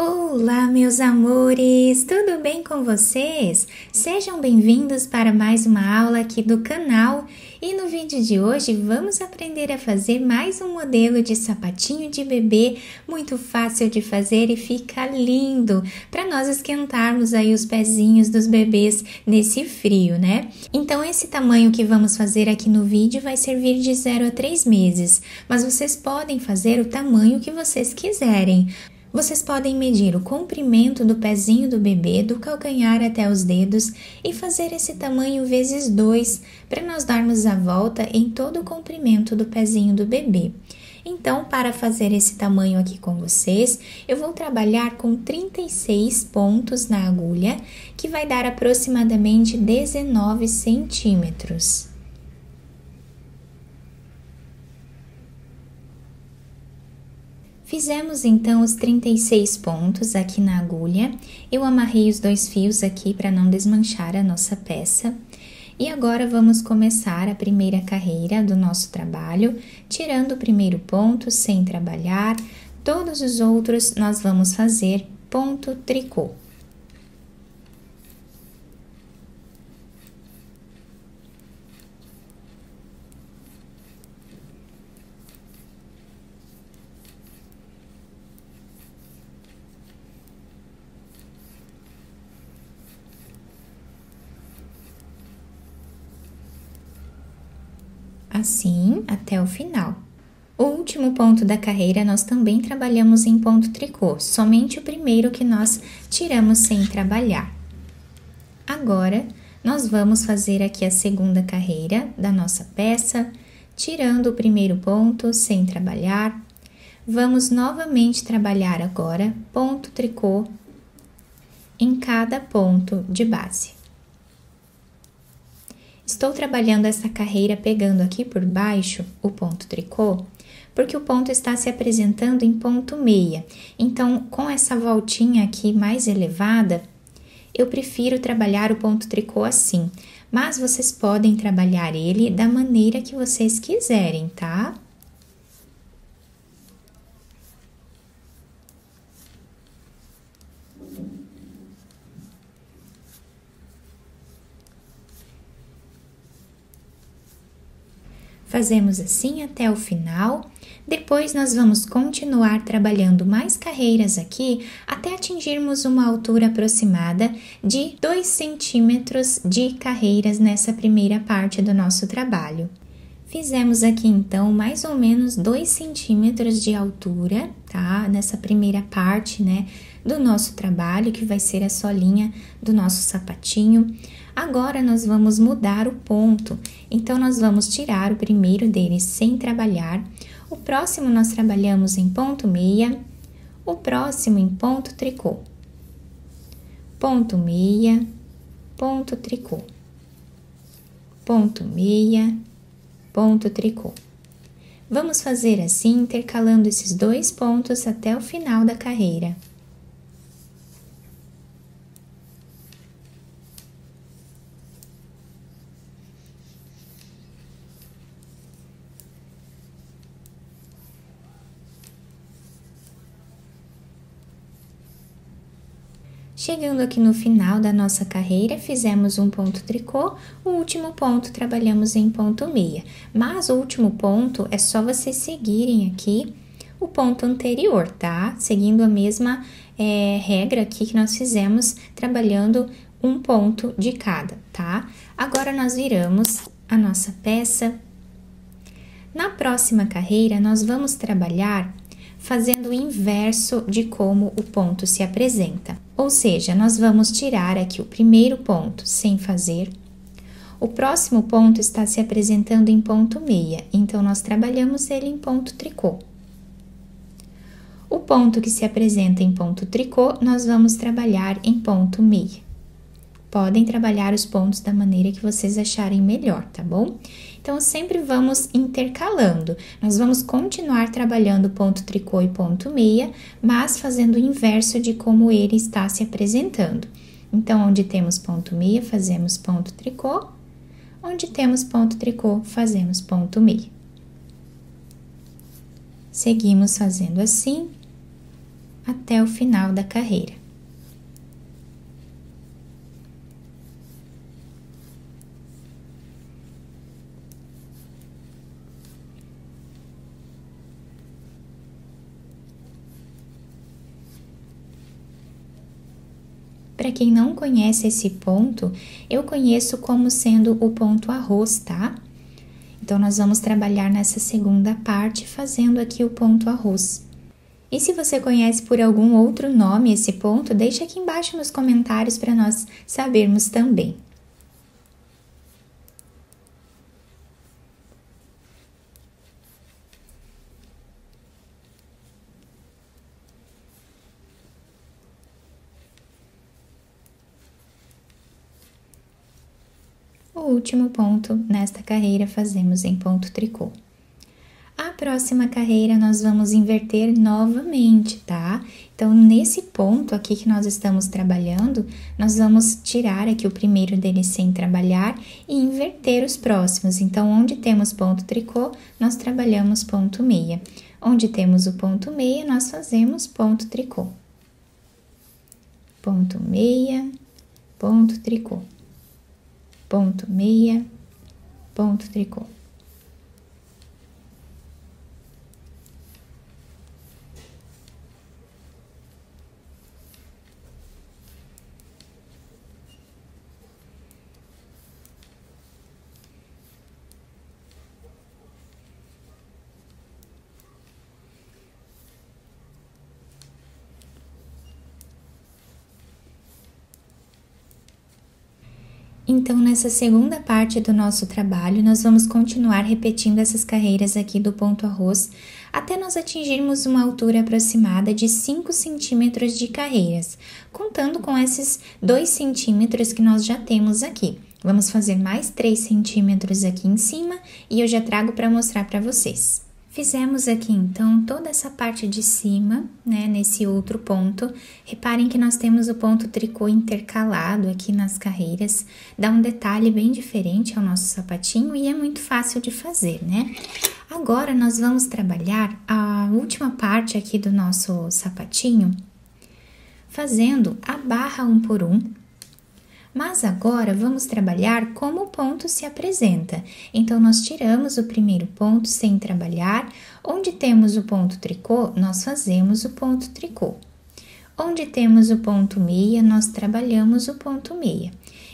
Olá, meus amores! Tudo bem com vocês? Sejam bem-vindos para mais uma aula aqui do canal. E no vídeo de hoje vamos aprender a fazer mais um modelo de sapatinho de bebê muito fácil de fazer e fica lindo para nós esquentarmos aí os pezinhos dos bebês nesse frio, né? Então esse tamanho que vamos fazer aqui no vídeo vai servir de 0 a 3 meses, mas vocês podem fazer o tamanho que vocês quiserem. Vocês podem medir o comprimento do pezinho do bebê, do calcanhar até os dedos e fazer esse tamanho vezes 2 para nós darmos a volta em todo o comprimento do pezinho do bebê. Então, para fazer esse tamanho aqui com vocês, eu vou trabalhar com 36 pontos na agulha, que vai dar aproximadamente 19 centímetros. Fizemos então os 36 pontos aqui na agulha, eu amarrei os 2 fios aqui para não desmanchar a nossa peça. E agora vamos começar a primeira carreira do nosso trabalho, tirando o primeiro ponto sem trabalhar, todos os outros nós vamos fazer ponto tricô. Assim, até o final. O último ponto da carreira nós também trabalhamos em ponto tricô, somente o primeiro que nós tiramos sem trabalhar. Agora, nós vamos fazer aqui a segunda carreira da nossa peça, tirando o primeiro ponto sem trabalhar. Vamos novamente trabalhar agora ponto tricô em cada ponto de base. Estou trabalhando essa carreira pegando aqui por baixo o ponto tricô, porque o ponto está se apresentando em ponto meia. Então, com essa voltinha aqui mais elevada, eu prefiro trabalhar o ponto tricô assim, mas vocês podem trabalhar ele da maneira que vocês quiserem, tá? Fazemos assim até o final, depois nós vamos continuar trabalhando mais carreiras aqui até atingirmos uma altura aproximada de 2 centímetros de carreiras nessa primeira parte do nosso trabalho. Fizemos aqui então mais ou menos 2 centímetros de altura, tá? Nessa primeira parte, né, do nosso trabalho, que vai ser a solinha do nosso sapatinho. Agora, nós vamos mudar o ponto, então nós vamos tirar o primeiro deles sem trabalhar, o próximo nós trabalhamos em ponto meia, o próximo em ponto tricô, ponto meia, ponto tricô, ponto meia, ponto tricô. Vamos fazer assim, intercalando esses 2 pontos até o final da carreira. Chegando aqui no final da nossa carreira, fizemos um ponto tricô, o último ponto trabalhamos em ponto meia, mas o último ponto é só vocês seguirem aqui o ponto anterior, tá? Seguindo a mesma regra aqui que nós fizemos, trabalhando um ponto de cada, tá? Agora, nós viramos a nossa peça. Na próxima carreira, nós vamos trabalhar fazendo o inverso de como o ponto se apresenta. Ou seja, nós vamos tirar aqui o primeiro ponto sem fazer. O próximo ponto está se apresentando em ponto meia, então nós trabalhamos ele em ponto tricô. O ponto que se apresenta em ponto tricô, nós vamos trabalhar em ponto meia. Podem trabalhar os pontos da maneira que vocês acharem melhor, tá bom? Então, sempre vamos intercalando. Nós vamos continuar trabalhando ponto tricô e ponto meia, mas fazendo o inverso de como ele está se apresentando. Então, onde temos ponto meia, fazemos ponto tricô. Onde temos ponto tricô, fazemos ponto meia. Seguimos fazendo assim até o final da carreira. Para quem não conhece esse ponto, eu conheço como sendo o ponto arroz, tá? Então, nós vamos trabalhar nessa segunda parte fazendo aqui o ponto arroz. E se você conhece por algum outro nome esse ponto, deixa aqui embaixo nos comentários para nós sabermos também. O último ponto nesta carreira fazemos em ponto tricô. A próxima carreira nós vamos inverter novamente, tá? Então, nesse ponto aqui que nós estamos trabalhando, nós vamos tirar aqui o primeiro dele sem trabalhar e inverter os próximos. Então, onde temos ponto tricô, nós trabalhamos ponto meia. Onde temos o ponto meia, nós fazemos ponto tricô. Ponto meia, ponto tricô. Ponto meia, ponto tricô. Então, nessa segunda parte do nosso trabalho, nós vamos continuar repetindo essas carreiras aqui do ponto arroz, até nós atingirmos uma altura aproximada de 5 centímetros de carreiras, contando com esses 2 centímetros que nós já temos aqui. Vamos fazer mais 3 centímetros aqui em cima e eu já trago para mostrar para vocês. Fizemos aqui, então, toda essa parte de cima, né, nesse outro ponto. Reparem que nós temos o ponto tricô intercalado aqui nas carreiras. Dá um detalhe bem diferente ao nosso sapatinho e é muito fácil de fazer, né? Agora, nós vamos trabalhar a última parte aqui do nosso sapatinho, fazendo a barra 1 por 1. Mas agora, vamos trabalhar como o ponto se apresenta. Então, nós tiramos o primeiro ponto sem trabalhar. Onde temos o ponto tricô, nós fazemos o ponto tricô. Onde temos o ponto meia, nós trabalhamos o ponto meia.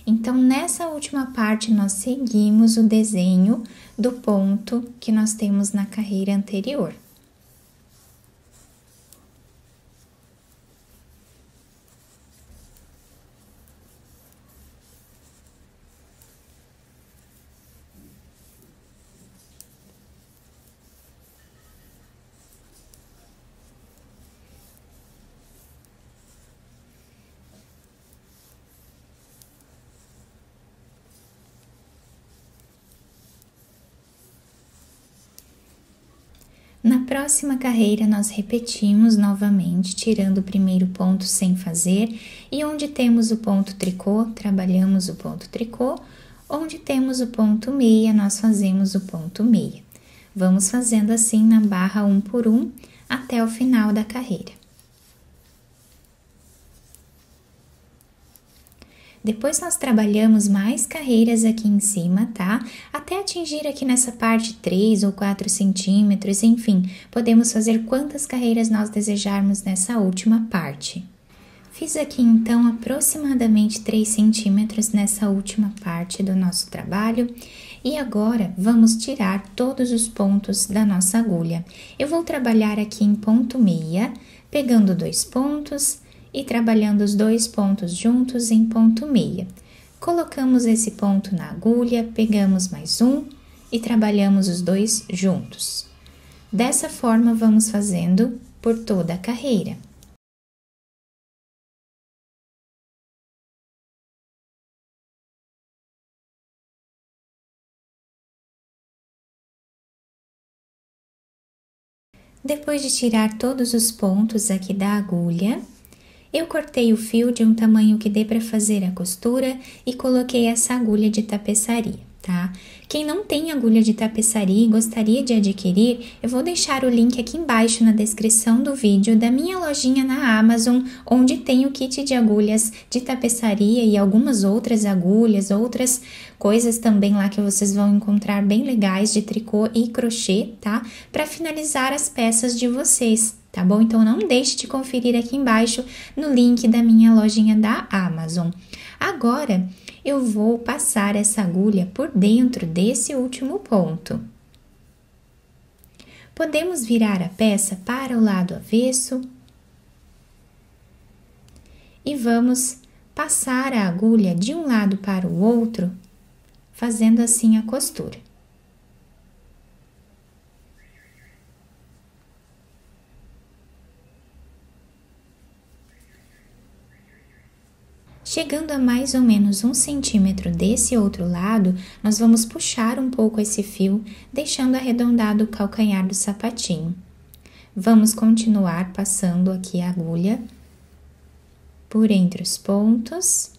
Então, nessa última parte, nós seguimos o desenho do ponto que nós temos na carreira anterior. Na próxima carreira, nós repetimos novamente, tirando o primeiro ponto sem fazer, e onde temos o ponto tricô, trabalhamos o ponto tricô, onde temos o ponto meia, nós fazemos o ponto meia. Vamos fazendo assim na barra 1 por 1 até o final da carreira. Depois, nós trabalhamos mais carreiras aqui em cima, tá? Até atingir aqui nessa parte 3 ou 4 centímetros, enfim, podemos fazer quantas carreiras nós desejarmos nessa última parte. Fiz aqui, então, aproximadamente 3 centímetros nessa última parte do nosso trabalho. E agora, vamos tirar todos os pontos da nossa agulha. Eu vou trabalhar aqui em ponto meia, pegando 2 pontos e trabalhando os 2 pontos juntos em ponto meia. Colocamos esse ponto na agulha, pegamos mais um e trabalhamos os 2 juntos. Dessa forma, vamos fazendo por toda a carreira. Depois de tirar todos os pontos aqui da agulha, eu cortei o fio de um tamanho que dê para fazer a costura e coloquei essa agulha de tapeçaria. tá? Quem não tem agulha de tapeçaria e gostaria de adquirir, eu vou deixar o link aqui embaixo na descrição do vídeo da minha lojinha na Amazon, onde tem o kit de agulhas de tapeçaria e algumas outras agulhas, outras coisas também lá que vocês vão encontrar bem legais de tricô e crochê, tá? Para finalizar as peças de vocês, tá bom? Então não deixe de conferir aqui embaixo no link da minha lojinha da Amazon. Agora, eu vou passar essa agulha por dentro desse último ponto. Podemos virar a peça para o lado avesso e vamos passar a agulha de um lado para o outro, fazendo assim a costura. Chegando a mais ou menos 1 centímetro desse outro lado, nós vamos puxar um pouco esse fio, deixando arredondado o calcanhar do sapatinho. Vamos continuar passando aqui a agulha por entre os pontos.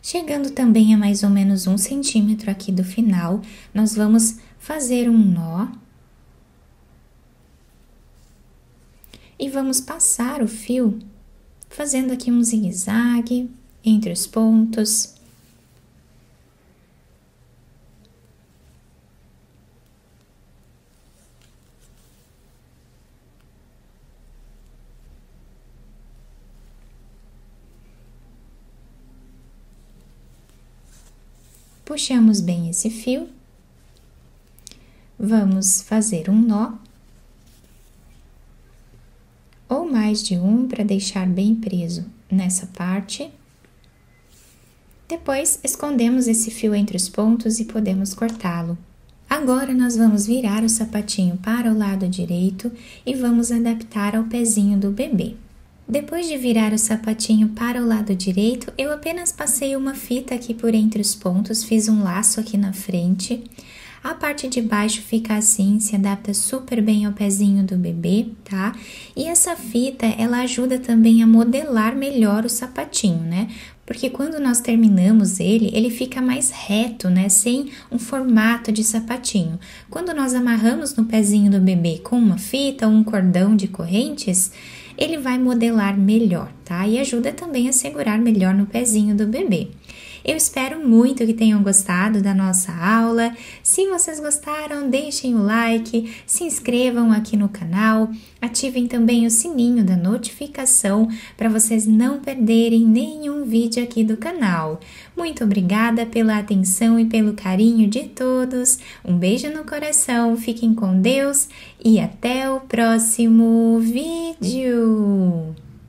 Chegando também a mais ou menos 1 centímetro aqui do final, nós vamos fazer um nó. E vamos passar o fio, fazendo aqui um zigue-zague entre os pontos. Puxamos bem esse fio, vamos fazer um nó, ou mais de um para deixar bem preso nessa parte. Depois, escondemos esse fio entre os pontos e podemos cortá-lo. Agora, nós vamos virar o sapatinho para o lado direito e vamos adaptar ao pezinho do bebê. Depois de virar o sapatinho para o lado direito, eu apenas passei uma fita aqui por entre os pontos, fiz um laço aqui na frente. A parte de baixo fica assim, se adapta super bem ao pezinho do bebê, tá? E essa fita, ela ajuda também a modelar melhor o sapatinho, né? Porque quando nós terminamos ele fica mais reto, né? Sem um formato de sapatinho. Quando nós amarramos no pezinho do bebê com uma fita ou um cordão de correntes, ele vai modelar melhor, tá? E ajuda também a segurar melhor no pezinho do bebê. Eu espero muito que tenham gostado da nossa aula. Se vocês gostaram, deixem o like, se inscrevam aqui no canal, ativem também o sininho da notificação para vocês não perderem nenhum vídeo aqui do canal. Muito obrigada pela atenção e pelo carinho de todos. Um beijo no coração, fiquem com Deus e até o próximo vídeo!